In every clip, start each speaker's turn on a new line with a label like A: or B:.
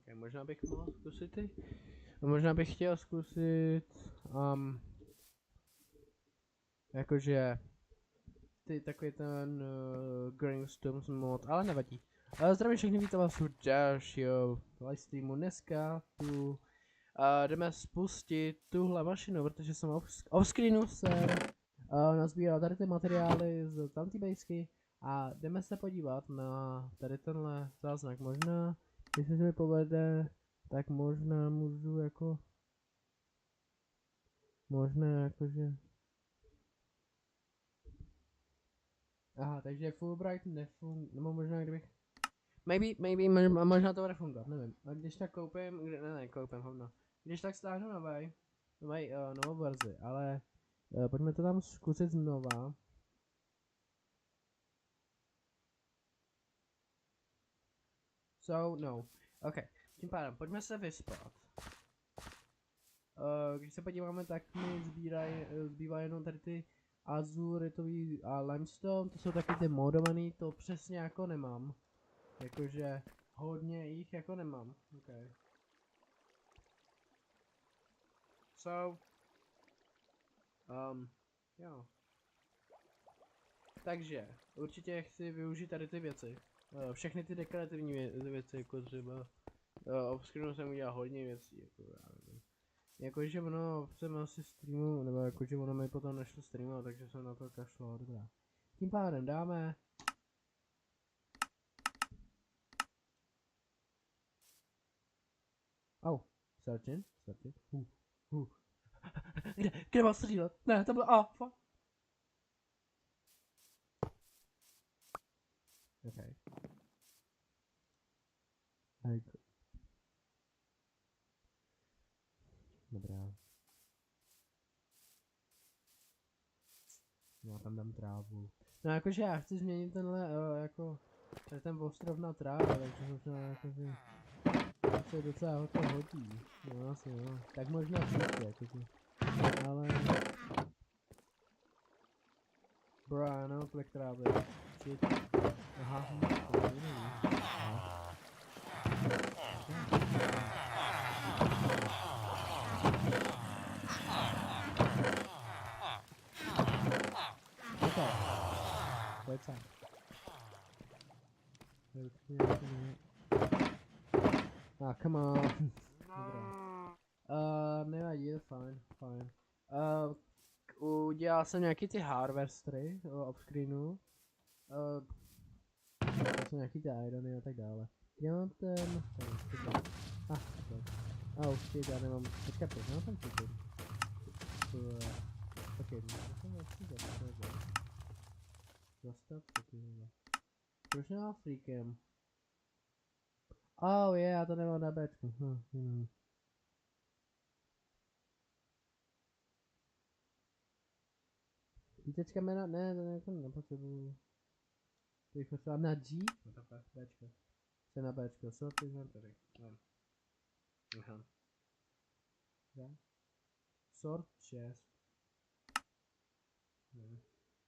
A: Okay, možná bych mohl zkusit ty. Možná bych chtěl zkusit jakože ty takový ten Grindstones mod, ale nevadí. Zdravím všechny, vítám vás u dalšího livestreamu. Dneska tu jdeme spustit tuhle mašinu, protože jsem offscreenu jsem nazbíral tady ty materiály z Tantibasky a jdeme se podívat na tady tenhle záznak. Možná, jestli se mi povede, tak možná můžu jako... Možná jakože... Aha, takže Fulbright nefunguje, nebo možná kdybych... Možná to bude fungovat, nevím. A když tak koupím, koupím hovno. Když tak stáhnu novou verzi, ale pojďme to tam zkusit znova. So, no. OK, tím pádem, pojďme se vyspat. Když se podíváme, tak mi zbývá jenom tady ty azuritový a limestone, to jsou taky ty modovaný, to přesně jako nemám. Jakože hodně jich jako nemám. Okay. So, jo. Takže, určitě chci využít tady ty věci. Všechny ty dekorativní věci, jako třeba obskrinu jsem udělal hodně věcí, jako já nevím. Jakože ono jsem asi streamu, nebo jakože ono mi potom nešlo streamovat, takže jsem na to kašlal, dobrá. Tím pádem dáme... Oh, searching. Kde mám střílet? Ne, to bylo fuck. Okay. Dobrá. Já tam dám trávu. No jakože já chci změnit tenhle, jako... Tady ten ostrov na trávu, takže možná jakože... Se docela ho to hodí. No asi jo. Tak možná příště, jakože. Ale... Bro, já nemám tolik trávy. Shit. Aha, to je jiný. Pojď sem. Come on. Nevadí, je fajn. Udělal jsem nějaký ty harvestery offscreenu. To jsou nějaký ty irony a tak dále. Já mám ten... Oh shit, já nemám... Počkat, já mám ten chicken. Okay, dostat se tyhle. Proč nemám freakem? Oh yeah, já to nemám na Bčku. Tečka jména? Ne, to nepotřebuju. To bych potřeboval na G? No takhle, Bčko. Co na Bčko? Sort inventory. Aha. Sort chest.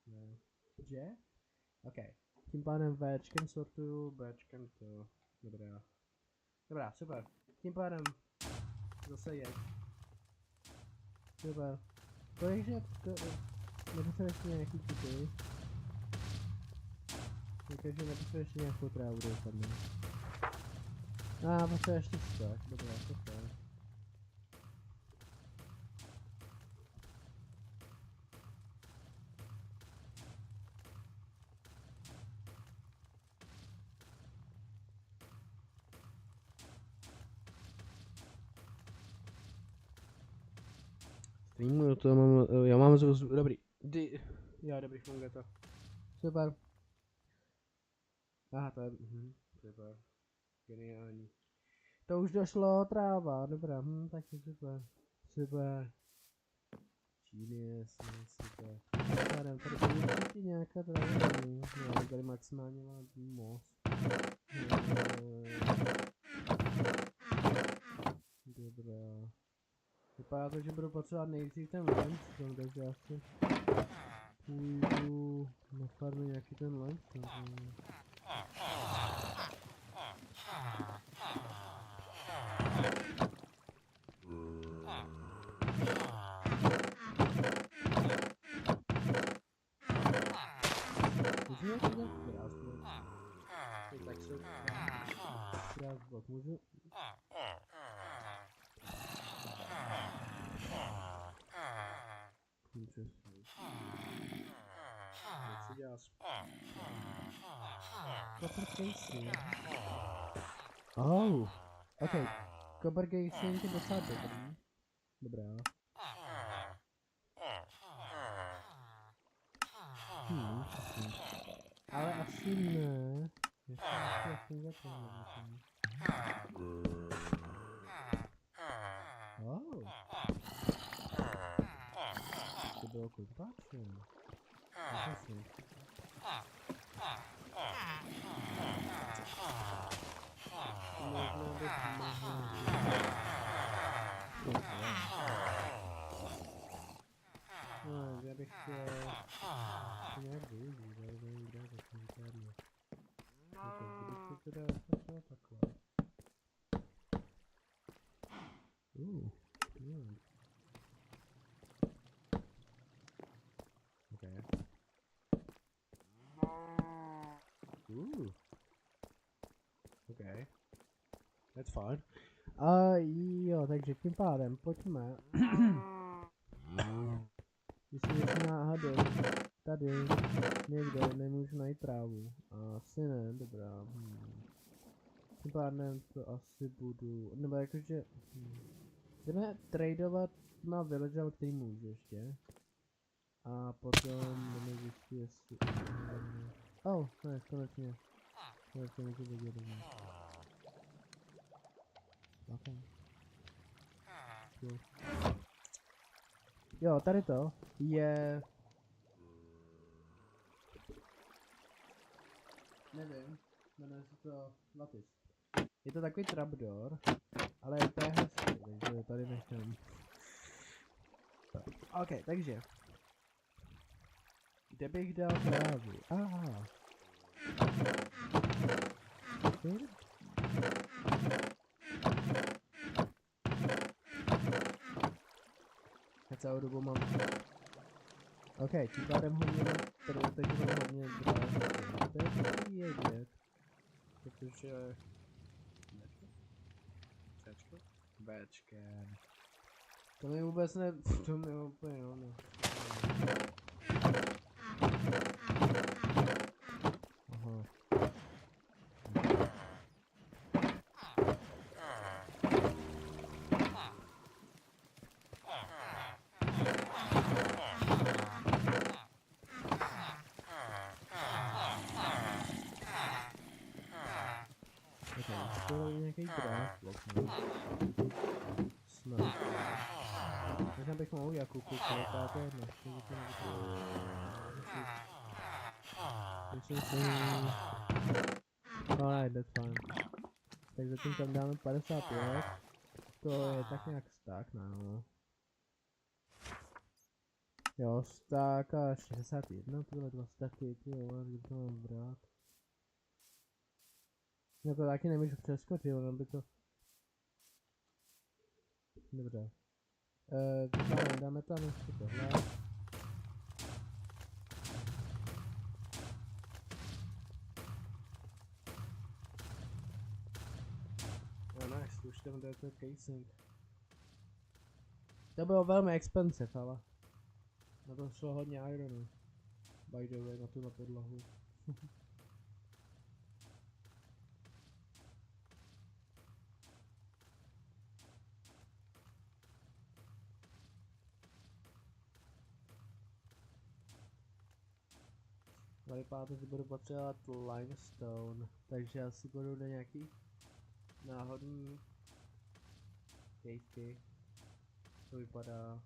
A: Ne. G? OK. Tím pádem Včkem sortuju, Bčkem to. Dobrá, super. Tím pádem zase je. Super. Takže nepotřebuješ nějaký typy. Takže nepotřebuješ nějakou trávu doufám. Potřebuješ ty stak, dobrá, super. Streamuju to, já mám zvuk, dobrý. Dobrý, funguje to. Super. Aha, to je, super. Geniální. To už došlo, tráva, dobrá, tak je super. Super. Genius, super. Tady bude určitě nějaká tráva, tady maximálně má most. Dobrá. Vypadá to, že budu potřebovat nejdřív ten limestone, takže já si půjdu na farmu nějaký ten limestone. ještě krásně. Tak se krás blok můžu. Interesting. Co děláš? Copper casing. Oh, ok. Copper casing je docela dobrý. Dobrá. Interesting. Ale asi ne. Ještě funguje to nemusím. Oh. To bylo kontáčem. Interesting. Možná bych no, já bych chtěl to nějak využít, ale nevím, kde je to komentárně. Ok, budu to teda takhle. Yeah. Okay. Okay. That's fine. Jo, takže tím pádem pojďme. Jestli náhodou tady někde nemůžu najít trávu. Asi ne, dobrá. Tím pádem to asi budu, nebo jakože jdeme tradovat těma villagem, který můžu ještě. A potom jdeme zjistit, jestli... ne, konečně. Konečně můžu vidět dovnitř. Okay. Cool. Jo, tady to je... Nevím, jmenuje se to Latis. Je to takový trapdoor, ale to je hezký, takže tady nechám. Ok, takže. Kde bych dal trávu? Aha. Já celou dobu mám... Ok, tím pádem hodně mám, teď mám hodně dráv. To je dobrý vědět. Protože... Bčko? Bčkem. To mi vůbec ne... To mi úplně ono. Aha. To je nějaký dráv, snad. Možná bych mohl jako kouknout, ale to je jedno. Alright, that's fine. Tak zatím tam dáme 55. To je tak nějak stack, no. Jo, stack a 61, tyhle 2 stacky, ty vole, kdy to mám brát. No to taky nemůžu přeskočit, ono by to... Dobře. Dáme tam ještě tohle. No nice, už tam jde to casing. To bylo velmi expensive, ale... Na to šlo hodně ironu. By the way, na tu podlahu. Vypadá to, že budu potřebovat limestone, takže asi budu do nějaký náhodný kejky. To vypadá.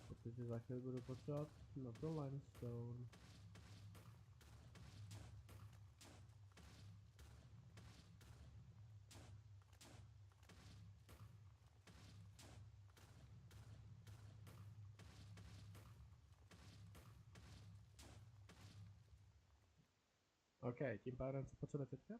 A: Protože za chvíli budu potřebovat na to limestone. OK, tím pádem co potřebuje teďka?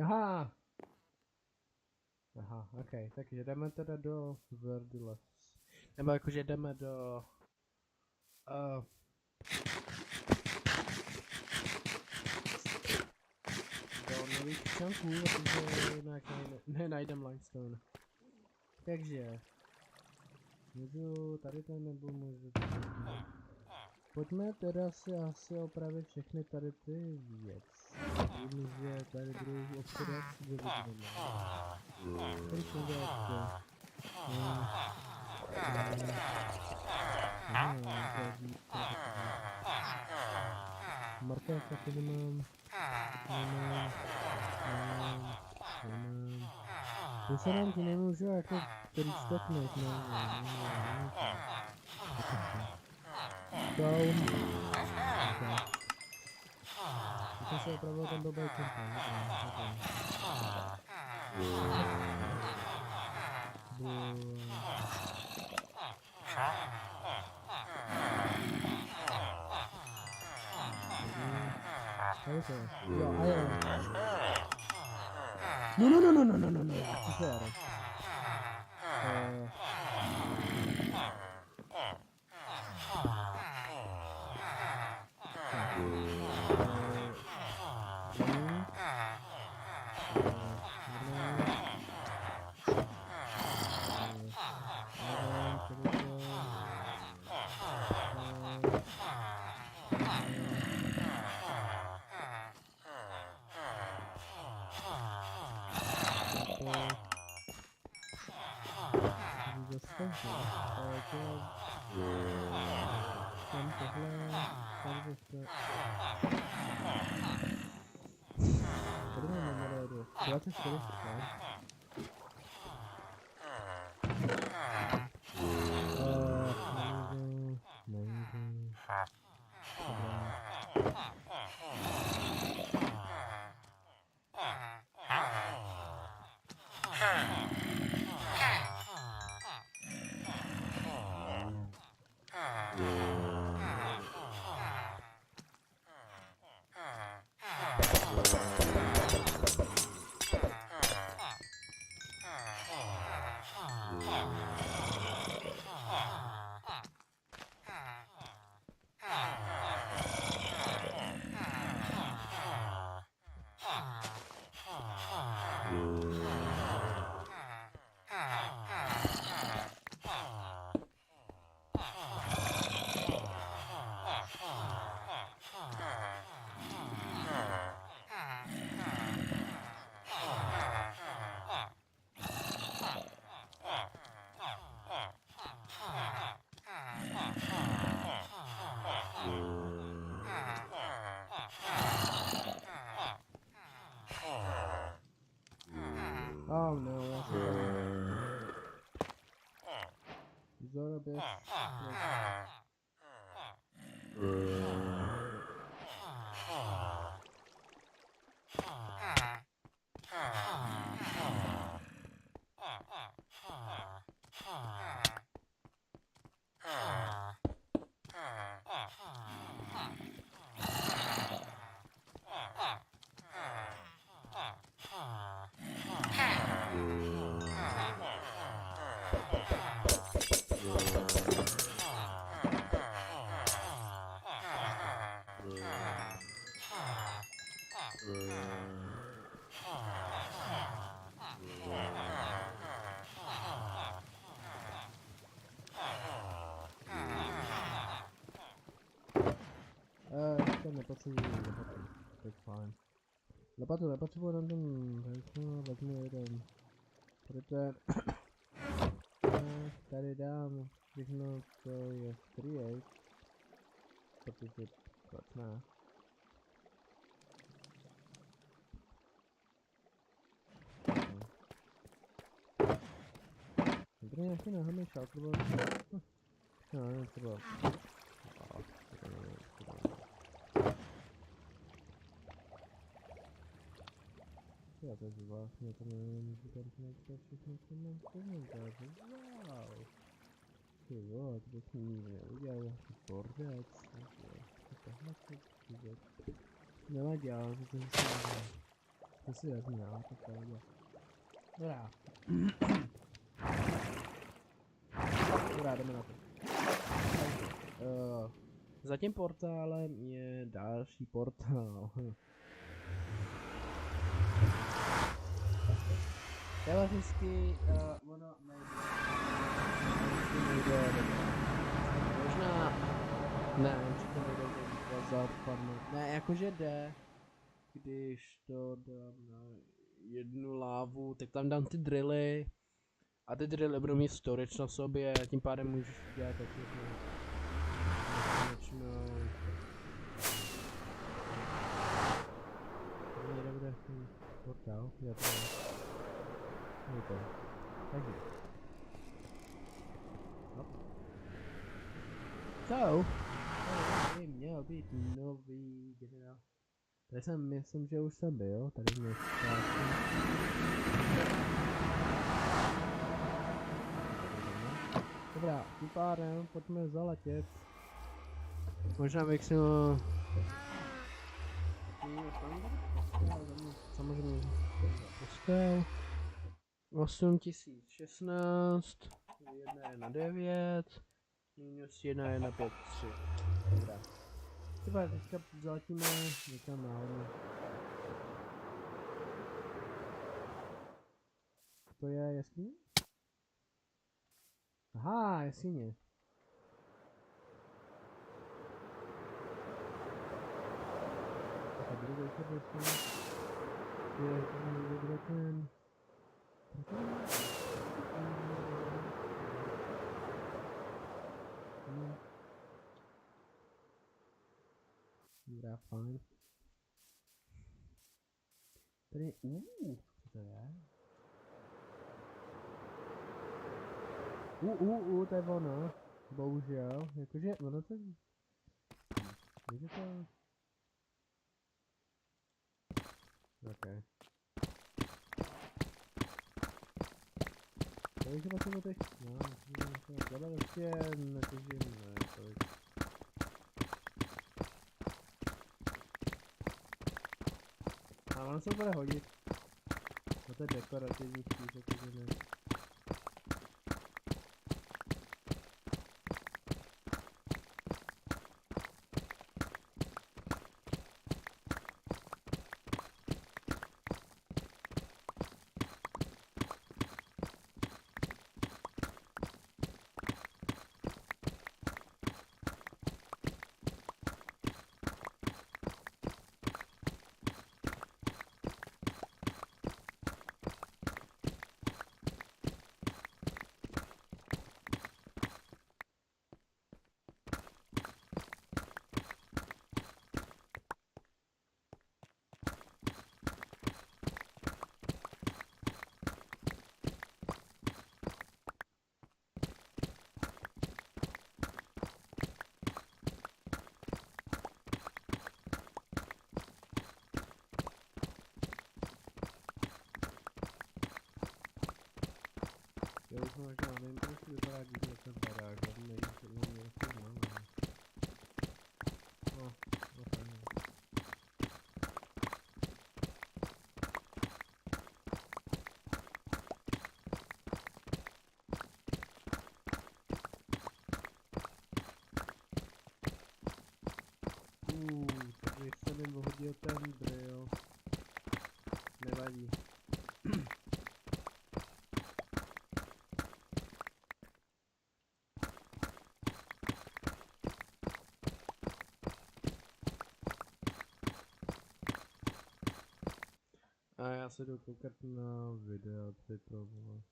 A: Aha! Aha, ok, takže jdeme teda do Verdules. Nebo jakože jdeme do... Uh, do nových čanků, protože jinak nenajdem limestone. Takže... Můžu tady to nebo můžu tady. Pojďme teda si asi opravit všechny tady ty věci. Vím, že tady budou obchodovat s vyvozenými. Tady funguje jak Markéka tady mám. To se nám ti nemůžu jako restoknout, Down. To se opravdu ten blbý kempel. Jo, a jo. No. Co se jara? Oh no, that's Zorobis. Ještě nepotřebuji lopatu, tak fajn. Lopatu nepotřebuji na ten, vezmu jeden. Tady ten, tady dám všechno, co je create, protože proč ne? Tady nějaký náhodný šaltr byl, no, nevím, co bylo. Já to vlastně to nemůžu tam to všechno, co mám v komentáři. Wow. Ty vole, to bych nikdy neudělal, jaký bordec. Tohle to vůbec. Nevadí, ale to se udělal. To si vezmu já, to pohodě. Dobrá. Dobrá, jdeme na to. Za tím portálem je další portál. Teoreticky ono nejde. Možná ne, určitě nejde zapadnout. Ne, jakože jde. Když to dám na jednu lávu, tak tam dám ty drily. A ty drily budou mít storage na sobě, tím pádem můžeš udělat taky konečnou. Někde bude ten portál, já to je to. Takže. Hop. So, tady by měl být nový generál. Tady jsem, myslím, že už jsem byl, tady mě Dobrá, tím pádem pojďme zaletět. Možná bych si samozřejmě postel 8016 1 je na 9 minus 1 je na 5 3. Dobrá. Třeba teďka zaletíme někam náhodou. To je jeskyně? Aha, jeskyně. Tak budu vejkat jeskyně. Kde ten... Dobrá, fajn. Tady, co to je? To je ono. Bohužel, jakože ono to... Víte to? Okay. Takže potřebuji teď... No, tohle ještě netužím, ne, tolik. A ono se bude hodit. No to je dekorativní spíš, jakože ne. Já už možná nevím, proč to vypadá, když na ten barák, ale nevím, co mám nějaký mám. No, fajn. Tady se mi hodil ten drill. Nevadí. A já se jdu koukat na videa, ty problémy.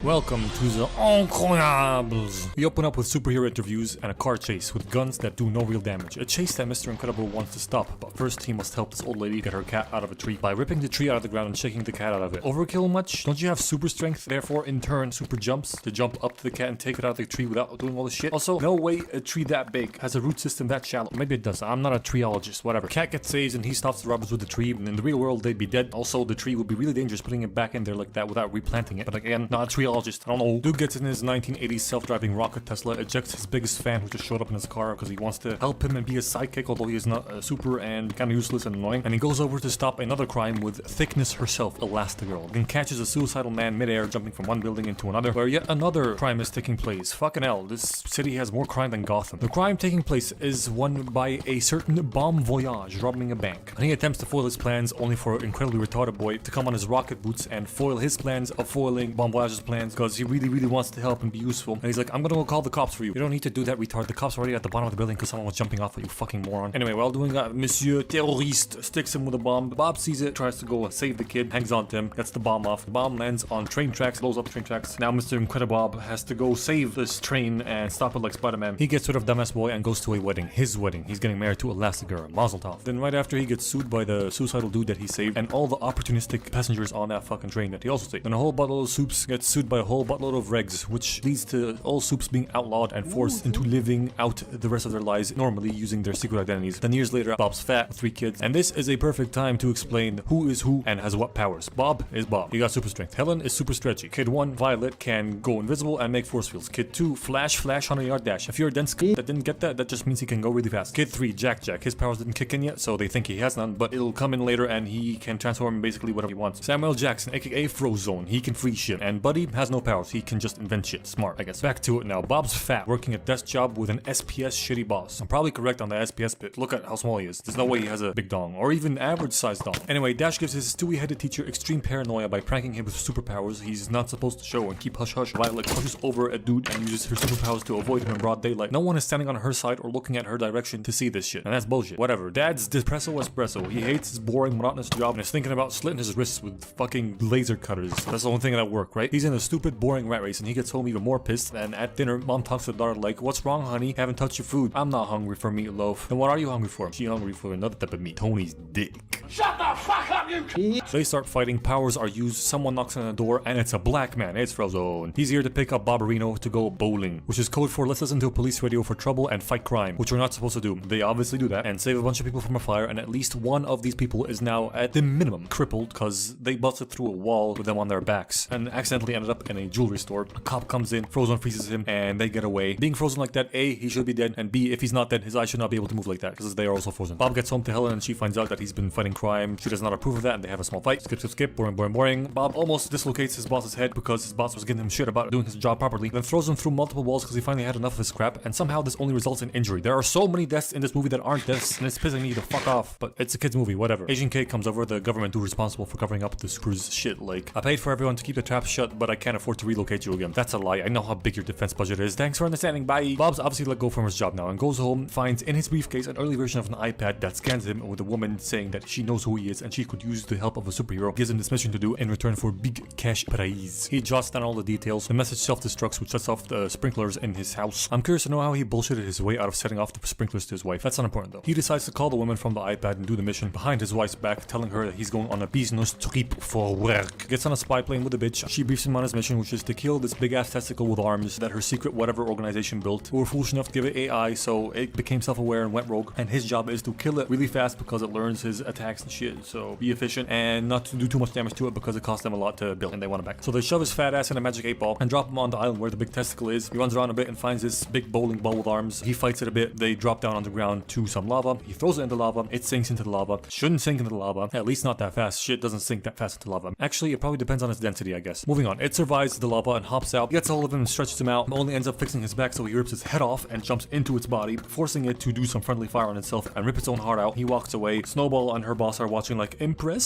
B: Welcome to the Incroyables! We open up with superhero interviews and a car chase with guns that do no real damage. A chase that Mr. Incredible wants to stop, but first he must help this old lady get her cat out of a tree by ripping the tree out of the ground and shaking the cat out of it. Overkill much? Don't you have super strength, therefore in turn super jumps to jump up to the cat and take it out of the tree without doing all this shit? Also, no way a tree that big has a root system that shallow. Maybe it does, I'm not a treeologist, whatever. Cat gets saved and he stops the robbers with the tree, and in the real world they'd be dead. Also, the tree would be really dangerous putting it back in there like that without replanting it. But again, not a treeologist, I don't know. Dude gets in his 1980s self-driving rocket Tesla, ejects his biggest fan who just showed up in his car because he wants to help him and be a sidekick, although he is not super and kind of useless and annoying. And he goes over to stop another crime with Thickness herself, Elastigirl, then catches a suicidal man midair jumping from one building into another, where yet another crime is taking place. Fucking hell, this city has more crime than Gotham. The crime taking place is one by a certain Bon Voyage robbing a bank, and he attempts to foil his plans only for an incredibly retarded boy to come on his rocket boots and foil his plans of foiling Bon Voyage's plans because he really wants to help and be useful. And he's like, I'm gonna go call the cops for you. You don't need to do that, retard. The cops are already at the bottom of the building because someone was jumping off at you, fucking moron. Anyway, while doing that, Monsieur Terroriste sticks him with a bomb. Bob sees it, tries to go save the kid, hangs on to him, gets the bomb off. The bomb lands on train tracks, blows up the train tracks. Now Mr. Incredibob has to go save this train and stop it like Spider-Man. He gets rid of Dumbass Boy and goes to a wedding. His wedding. He's getting married to Elastigirl, Mazel Tov. Then right after, he gets sued by the suicidal dude that he saved and all the opportunistic passengers on that fucking train that he also saved. Then a whole buttload of soups gets sued by a whole buttload of regs, which leads to all soups being outlawed and forced into living out the rest of their lives normally using their secret identities. Then years later, Bob's fat with 3 kids, and this is a perfect time to explain who is who and has what powers. Bob is Bob. He got super strength. Helen is super stretchy. Kid 1, Violet, can go invisible and make force fields. Kid 2, Flash 100-yard dash. If you're a dense kid that didn't get that, that just means he can go really fast. Kid 3, Jack. His powers didn't kick in yet, so they think he has none, but it'll come in later and he can transform basically whatever he wants. Samuel Jackson, aka Frozone. He can freeze shit. And Buddy has no powers. He can just invent shit. Smart, I guess. Back to it now. Bob's fat, working a desk job with an SPS shitty boss. I'm probably correct on the SPS bit. Look at how small he is. There's no way he has a big dong, or even average sized dong. Anyway, Dash gives his stewie-headed teacher extreme paranoia by pranking him with superpowers he's not supposed to show and keep hush-hush. Violet pushes over a dude and uses her superpowers to avoid him in broad daylight. No one is standing on her side or looking at her direction to see this shit, and that's bullshit. Whatever. Dad's Depresso Espresso. He hates his boring, monotonous job and is thinking about slitting his wrists with fucking laser cutters. That's the only thing that work, right? He's in a stupid, boring rat race and he gets home even more pissed, and at dinner, Mom talks to the daughter like, what's wrong, honey? Haven't touched your food. I'm not hungry for meatloaf. Then what are you hungry for? She hungry for another type of meat. Tony's dick.
C: Shut the fuck up, you
B: They start fighting, powers are used, someone knocks on the door, and it's a black man. It's Frozone. He's here to pick up Bobberino to go bowling, which is code for let's listen to a police radio for trouble and fight crime, which we're not supposed to do. They obviously do that and save a bunch of people from a fire, and at least one of these people is now at the minimum crippled because they busted through a wall with them on their backs and accidentally ended up in a jewelry store. A cop comes in, Frozone freezes him, and they get away. Being frozen like that, A, he should be dead, and B, if he's not dead, his eyes should not be able to move like that because they are also frozen. Bob gets home to Helen and she finds out that he's been fighting crime. She does not approve of that and they have a small fight. Skip, boring. Bob almost dislocates his boss's head because his boss was giving him shit about doing his job properly, then throws him through multiple walls because he finally had enough of his crap, and somehow this only results in injury. There are so many deaths in this movie that aren't deaths, and it's pissing me the fuck off, but it's a kid's movie, whatever. Agent K comes over, the government dude responsible for covering up the screws shit like, I paid for everyone to keep the traps shut, but I can't afford to relocate you again. That's a lie. I know how big your defense budget is. Thanks for understanding, bye. Bob's obviously let go from his job now and goes home, finds in his briefcase an early version of an iPad that scans him with a woman saying that she knows who he is and she could use the help of a superhero. Gives him this mission to do in return for big cash prize. He jots down all the details. The message self-destructs, which sets off the sprinklers in his house. I'm curious to know how he bullshitted his way out of setting off the sprinklers to his wife. That's not important though. He decides to call the woman from the iPad and do the mission behind his wife's back, telling her that he's going on a business trip for work. Gets on a spy plane with a bitch. She briefs him on his mission, which is to kill this big ass testicle with arms that her secret whatever organization built, who were foolish enough to give it AI, so it became self-aware and went rogue, and his job is to kill it really fast because it learns his attacks and shit, so be efficient and not to do too much damage to it because it costs them a lot to build and they want it back. So they shove his fat ass in a magic 8-ball and drop him on the island where the big testicle is. He runs around a bit and finds this big bowling ball with arms. He fights it a bit. They drop down on the ground to some lava. He throws it into lava. It sinks into the lava. Shouldn't sink into the lava. At least not that fast. Shit doesn't sink that fast into lava. Actually, it probably depends on its density, I guess. Moving on. It survives the lava and hops out, gets a hold of him and stretches him out, only ends up fixing his back so he rips his head off and jumps into its body, forcing it to do some friendly fire on itself and rip its own heart out. He walks away. Snowball and her boss are watching like,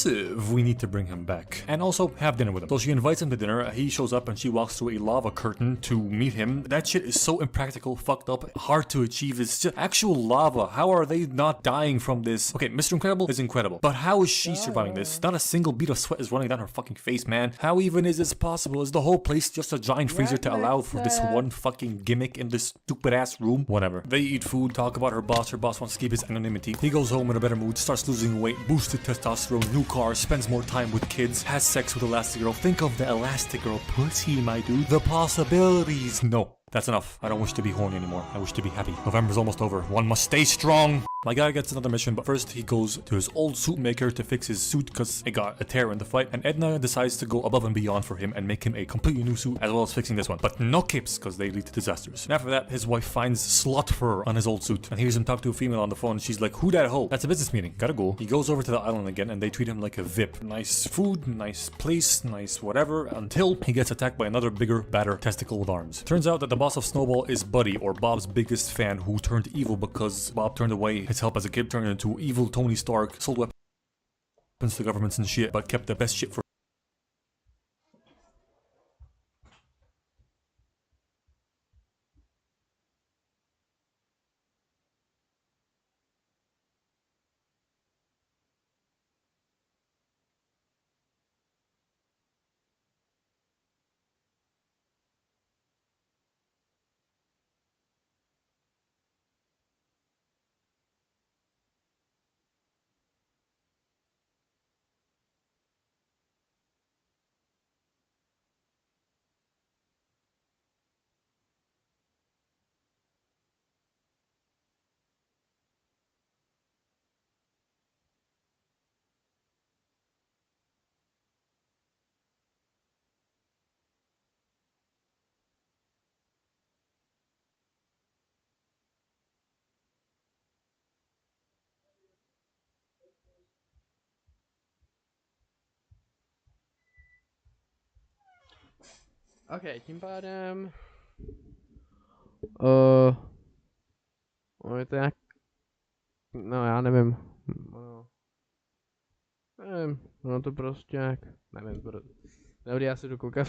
B: impressive. We need to bring him back. And also have dinner with him. So she invites him to dinner. He shows up and she walks through a lava curtain to meet him. That shit is so impractical, fucked up, hard to achieve. It's just actual lava. How are they not dying from this? Okay, Mr. Incredible is incredible. But how is she surviving this? Not a single bead of sweat is running down her fucking face, man. How even is this possible? Is the whole place just a giant freezer to allow for this one fucking gimmick in this stupid ass room? Whatever. They eat food, talk about her boss. Her boss wants to keep his anonymity. He goes home in a better mood, starts losing weight, boosted testosterone, new car, spends more time with kids, has sex with Elastigirl. Think of the Elastigirl pussy, my dude. The possibilities. No. That's enough. I don't wish to be horny anymore. I wish to be happy. November's almost over. One must stay strong. My guy gets another mission, but first he goes to his old suit maker to fix his suit because it got a tear in the fight, and Edna decides to go above and beyond for him and make him a completely new suit as well as fixing this one. But no capes because they lead to disasters. And after that, his wife finds slot fur on his old suit and hears him talk to a female on the phone. She's like, who that hoe? That's a business meeting. Gotta go. He goes over to the island again and they treat him like a VIP. Nice food, nice place, nice whatever, until he gets attacked by another bigger, badder testicle with arms. Turns out that the boss of Snowball is Buddy, or Bob's biggest fan, who turned evil because Bob turned away his help as a kid, turned into evil Tony Stark, sold weapons to governments and shit, but kept the best shit for
A: OK, tím pádem... je to nějak... No já nevím. Nevím, no to prostě nějak... Nevím, dobrý, já si jdu koukat